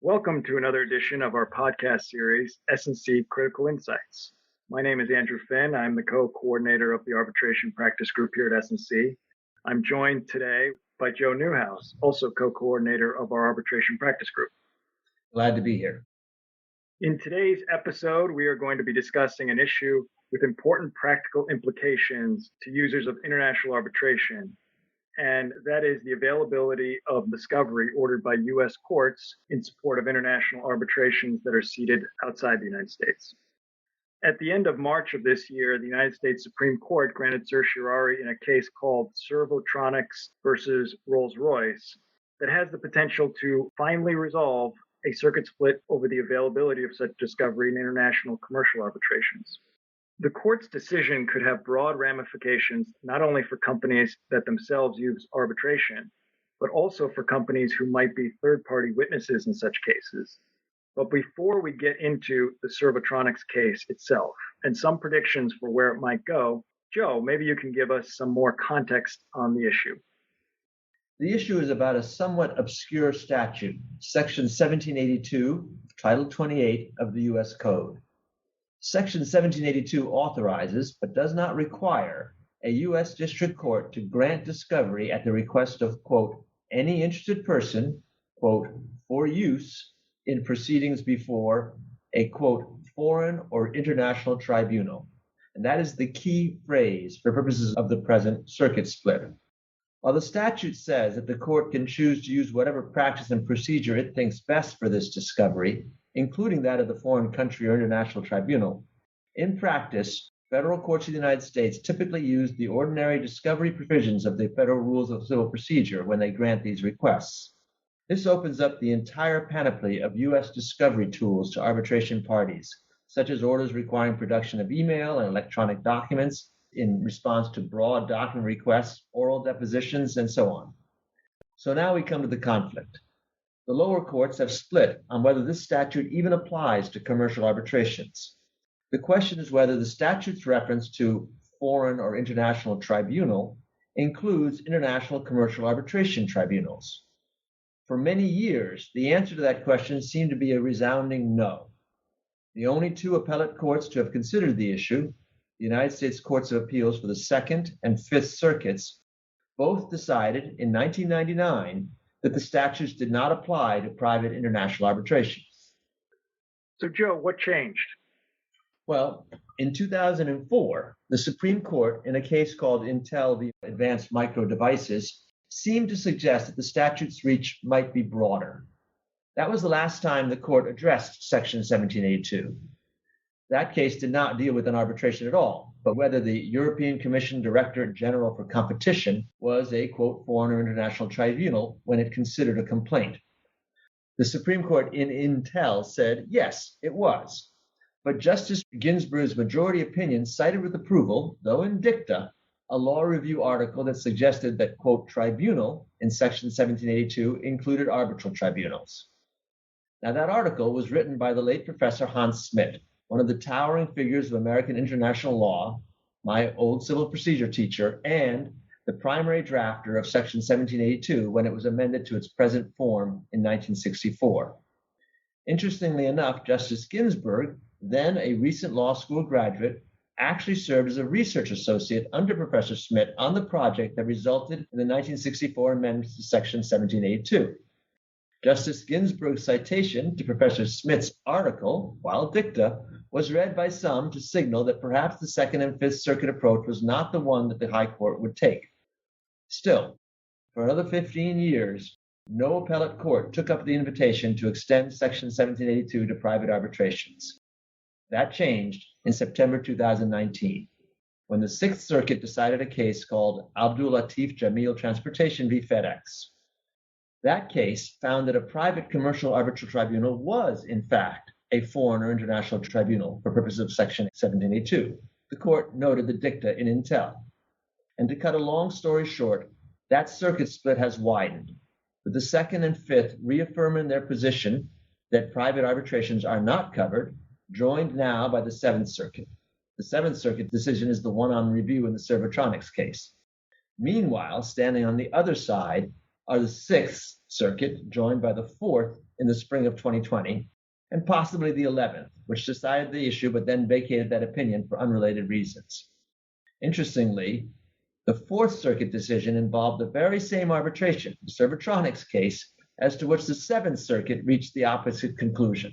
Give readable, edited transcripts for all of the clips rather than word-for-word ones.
Welcome to another edition of our podcast series, S&C Critical Insights. My name is Andrew Finn. I'm the co-coordinator of the arbitration practice group here at S&C. I'm joined today by Joe Newhouse, also co-coordinator of our arbitration practice group. Glad to be here. In today's episode, we are going to be discussing an issue with important practical implications to users of international arbitration, and that is the availability of discovery ordered by U.S. courts in support of international arbitrations that are seated outside the United States. At the end of March of this year, the United States Supreme Court granted certiorari in a case called Servotronics versus Rolls-Royce that has the potential to finally resolve a circuit split over the availability of such discovery in international commercial arbitrations. The court's decision could have broad ramifications not only for companies that themselves use arbitration, but also for companies who might be third-party witnesses in such cases. But before we get into the Servotronics case itself and some predictions for where it might go, Joe, maybe you can give us some more context on the issue. The issue is about a somewhat obscure statute, Section 1782, Title 28 of the U.S. Code. Section 1782 authorizes, but does not require, a U.S. district court to grant discovery at the request of, quote, any interested person, quote, for use in proceedings before a, quote, foreign or international tribunal. And that is the key phrase for purposes of the present circuit split. While the statute says that the court can choose to use whatever practice and procedure it thinks best for this discovery, including that of the foreign country or international tribunal, in practice, federal courts of the United States typically use the ordinary discovery provisions of the Federal Rules of Civil Procedure when they grant these requests. This opens up the entire panoply of U.S. discovery tools to arbitration parties, such as orders requiring production of email and electronic documents in response to broad document requests, oral depositions, and so on. So now we come to the conflict. The lower courts have split on whether this statute even applies to commercial arbitrations. The question is whether the statute's reference to foreign or international tribunal includes international commercial arbitration tribunals. For many years, the answer to that question seemed to be a resounding no. The only two appellate courts to have considered the issue, the United States Courts of Appeals for the Second and Fifth Circuits, both decided in 1999 that the statutes did not apply to private international arbitrations. So, Joe, what changed? Well, in 2004, the Supreme Court, in a case called Intel v. Advanced Micro Devices, seemed to suggest that the statute's reach might be broader. That was the last time the court addressed Section 1782. That case did not deal with an arbitration at all, but whether the European Commission Director General for Competition was a, quote, foreign or international tribunal when it considered a complaint. The Supreme Court in Intel said, yes, it was. But Justice Ginsburg's majority opinion cited with approval, though in dicta, a law review article that suggested that, quote, tribunal in Section 1782 included arbitral tribunals. Now, that article was written by the late Professor Hans Smit, one of the towering figures of American international law, my old civil procedure teacher, and the primary drafter of Section 1782 when it was amended to its present form in 1964. Interestingly enough, Justice Ginsburg, then a recent law school graduate, actually served as a research associate under Professor Smit on the project that resulted in the 1964 amendment to Section 1782. Justice Ginsburg's citation to Professor Smit's article, while dicta, was read by some to signal that perhaps the Second and Fifth Circuit approach was not the one that the High Court would take. Still, for another 15 years, no appellate court took up the invitation to extend Section 1782 to private arbitrations. That changed in September 2019, when the Sixth Circuit decided a case called Abdul Latif Jameel Transportation v. FedEx. That case found that a private commercial arbitral tribunal was, in fact, a foreign or international tribunal for purposes of Section 1782. The court noted the dicta in Intel. And to cut a long story short, that circuit split has widened, with the Second and Fifth reaffirming their position that private arbitrations are not covered, joined now by the Seventh Circuit. The Seventh Circuit decision is the one on review in the Servotronics case. Meanwhile, standing on the other side are the Sixth Circuit, joined by the Fourth in the spring of 2020, and possibly the 11th, which decided the issue but then vacated that opinion for unrelated reasons. Interestingly, the Fourth Circuit decision involved the very same arbitration, the Servotronics case, as to which the Seventh Circuit reached the opposite conclusion.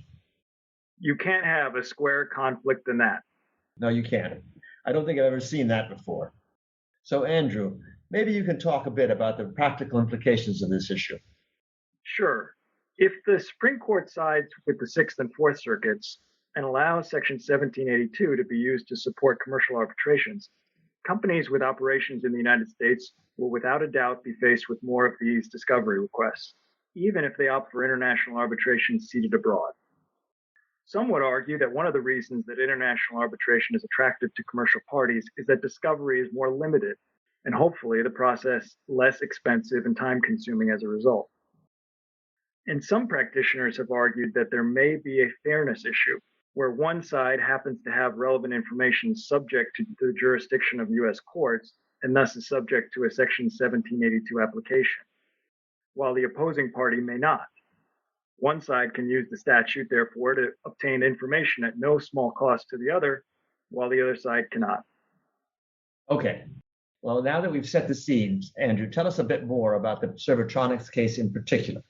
You can't have a square conflict in that. No, you can't. I don't think I've ever seen that before. So, Andrew, maybe you can talk a bit about the practical implications of this issue. Sure. If the Supreme Court sides with the Sixth and Fourth Circuits and allows Section 1782 to be used to support commercial arbitrations, companies with operations in the United States will without a doubt be faced with more of these discovery requests, even if they opt for international arbitration seated abroad. Some would argue that one of the reasons that international arbitration is attractive to commercial parties is that discovery is more limited, and hopefully the process less expensive and time-consuming as a result. And some practitioners have argued that there may be a fairness issue, where one side happens to have relevant information subject to the jurisdiction of U.S. courts and thus is subject to a Section 1782 application, while the opposing party may not. One side can use the statute, therefore, to obtain information at no small cost to the other, while the other side cannot. Okay. Well, now that we've set the scenes, Andrew, tell us a bit more about the Servotronics case in particular.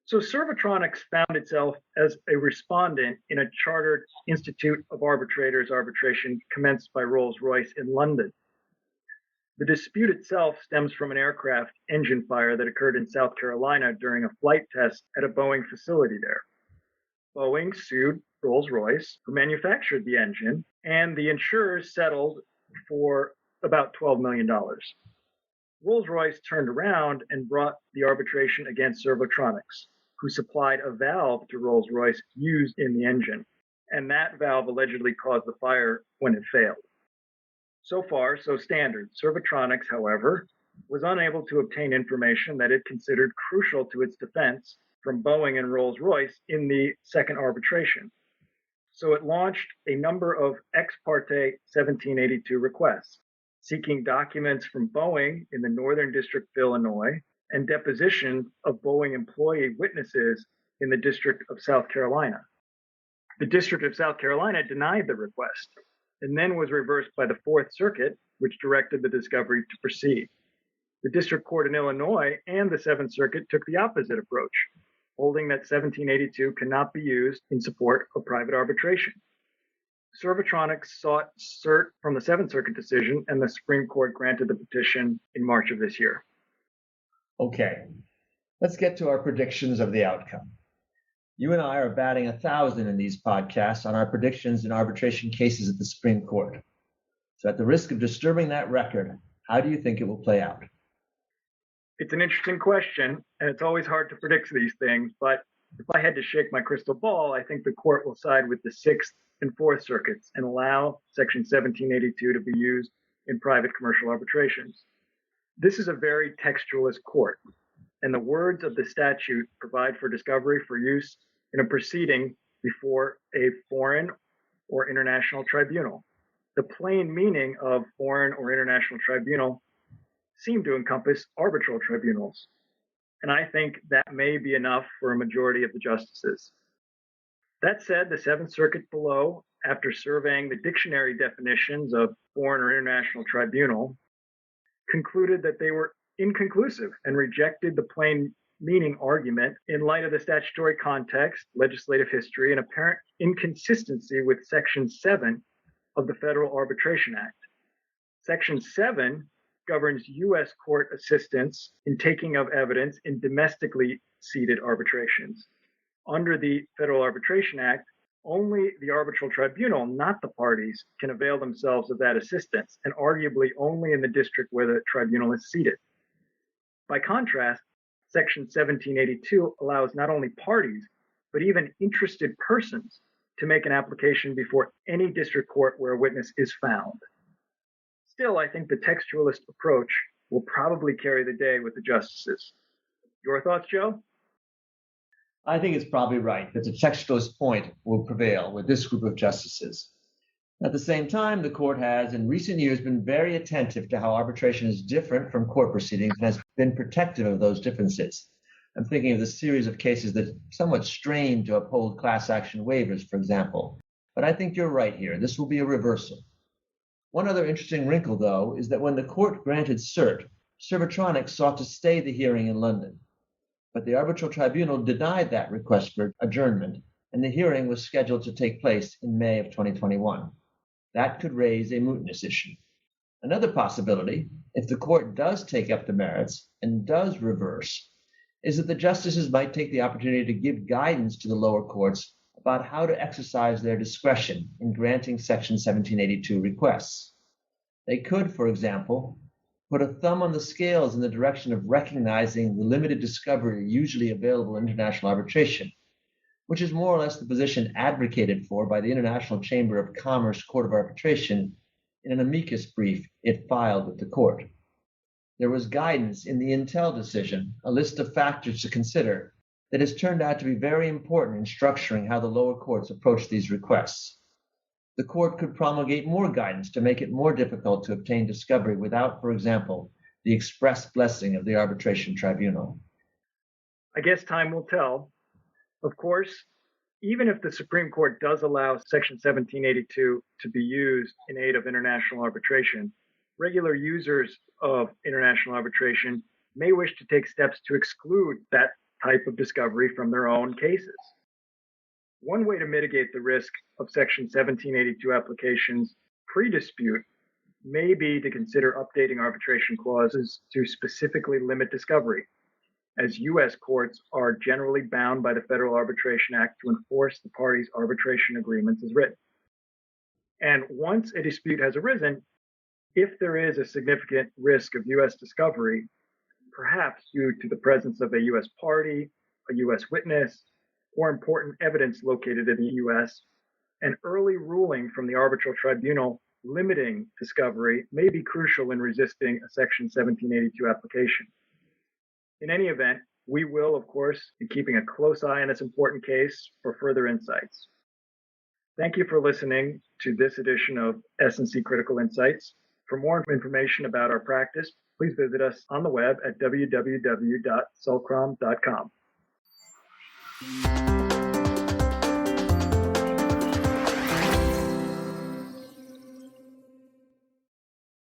So Servotronics found itself as a respondent in a chartered Institute of Arbitrators arbitration commenced by Rolls-Royce in London. The dispute itself stems from an aircraft engine fire that occurred in South Carolina during a flight test at a Boeing facility there. Boeing sued Rolls-Royce, who manufactured the engine, and the insurers settled for about $12 million. Rolls-Royce turned around and brought the arbitration against Servotronics, who supplied a valve to Rolls-Royce used in the engine, and that valve allegedly caused the fire when it failed. So far, so standard. Servotronics, however, was unable to obtain information that it considered crucial to its defense from Boeing and Rolls-Royce in the second arbitration. So it launched a number of ex parte 1782 requests, seeking documents from Boeing in the Northern District of Illinois and deposition of Boeing employee witnesses in the District of South Carolina. The District of South Carolina denied the request, and then was reversed by the Fourth Circuit, which directed the discovery to proceed. The District Court in Illinois and the Seventh Circuit took the opposite approach, holding that 1782 cannot be used in support of private arbitration. Servotronics sought cert from the Seventh Circuit decision, and the Supreme Court granted the petition in March of this year. Okay, let's get to our predictions of the outcome. You and I are batting 1,000 in these podcasts on our predictions in arbitration cases at the Supreme Court. So at the risk of disturbing that record, how do you think it will play out? It's an interesting question, and it's always hard to predict these things, but if I had to shake my crystal ball, I think the court will side with the Sixth and Fourth Circuits and allow Section 1782 to be used in private commercial arbitrations. This is a very textualist court, and the words of the statute provide for discovery for use in a proceeding before a foreign or international tribunal. The plain meaning of foreign or international tribunal seem to encompass arbitral tribunals, and I think that may be enough for a majority of the justices. That said, the Seventh Circuit below, after surveying the dictionary definitions of foreign or international tribunal, concluded that they were inconclusive and rejected the plain meaning argument in light of the statutory context, legislative history, and apparent inconsistency with Section 7 of the Federal Arbitration Act. Section 7 governs U.S. court assistance in taking of evidence in domestically seated arbitrations. Under the Federal Arbitration Act, only the arbitral tribunal, not the parties, can avail themselves of that assistance, and arguably only in the district where the tribunal is seated. By contrast, Section 1782 allows not only parties, but even interested persons to make an application before any district court where a witness is found. Still, I think the textualist approach will probably carry the day with the justices. Your thoughts, Joe? I think it's probably right that the textualist point will prevail with this group of justices. At the same time, the court has in recent years been very attentive to how arbitration is different from court proceedings and has been protective of those differences. I'm thinking of the series of cases that somewhat strain to uphold class action waivers, for example. But I think you're right here. This will be a reversal. One other interesting wrinkle, though, is that when the court granted cert, Servotronic sought to stay the hearing in London. But the arbitral tribunal denied that request for adjournment, and the hearing was scheduled to take place in May of 2021. That could raise a mootness issue. Another possibility, if the court does take up the merits and does reverse, is that the justices might take the opportunity to give guidance to the lower courts about how to exercise their discretion in granting Section 1782 requests. They could, for example, put a thumb on the scales in the direction of recognizing the limited discovery usually available in international arbitration, which is more or less the position advocated for by the International Chamber of Commerce Court of Arbitration in an amicus brief it filed with the court. There was guidance in the Intel decision, a list of factors to consider, that has turned out to be very important in structuring how the lower courts approach these requests. The court could promulgate more guidance to make it more difficult to obtain discovery without, for example, the express blessing of the arbitration tribunal. I guess time will tell. Of course, even if the Supreme Court does allow Section 1782 to be used in aid of international arbitration, regular users of international arbitration may wish to take steps to exclude that type of discovery from their own cases. One way to mitigate the risk of Section 1782 applications pre-dispute may be to consider updating arbitration clauses to specifically limit discovery, as U.S. courts are generally bound by the Federal Arbitration Act to enforce the parties' arbitration agreements as written. And once a dispute has arisen, if there is a significant risk of U.S. discovery, perhaps due to the presence of a U.S. party, a U.S. witness, or important evidence located in the U.S., an early ruling from the arbitral tribunal limiting discovery may be crucial in resisting a Section 1782 application. In any event, we will, of course, be keeping a close eye on this important case for further insights. Thank you for listening to this edition of S&C Critical Insights. For more information about our practice, please visit us on the web at www.sulcrom.com.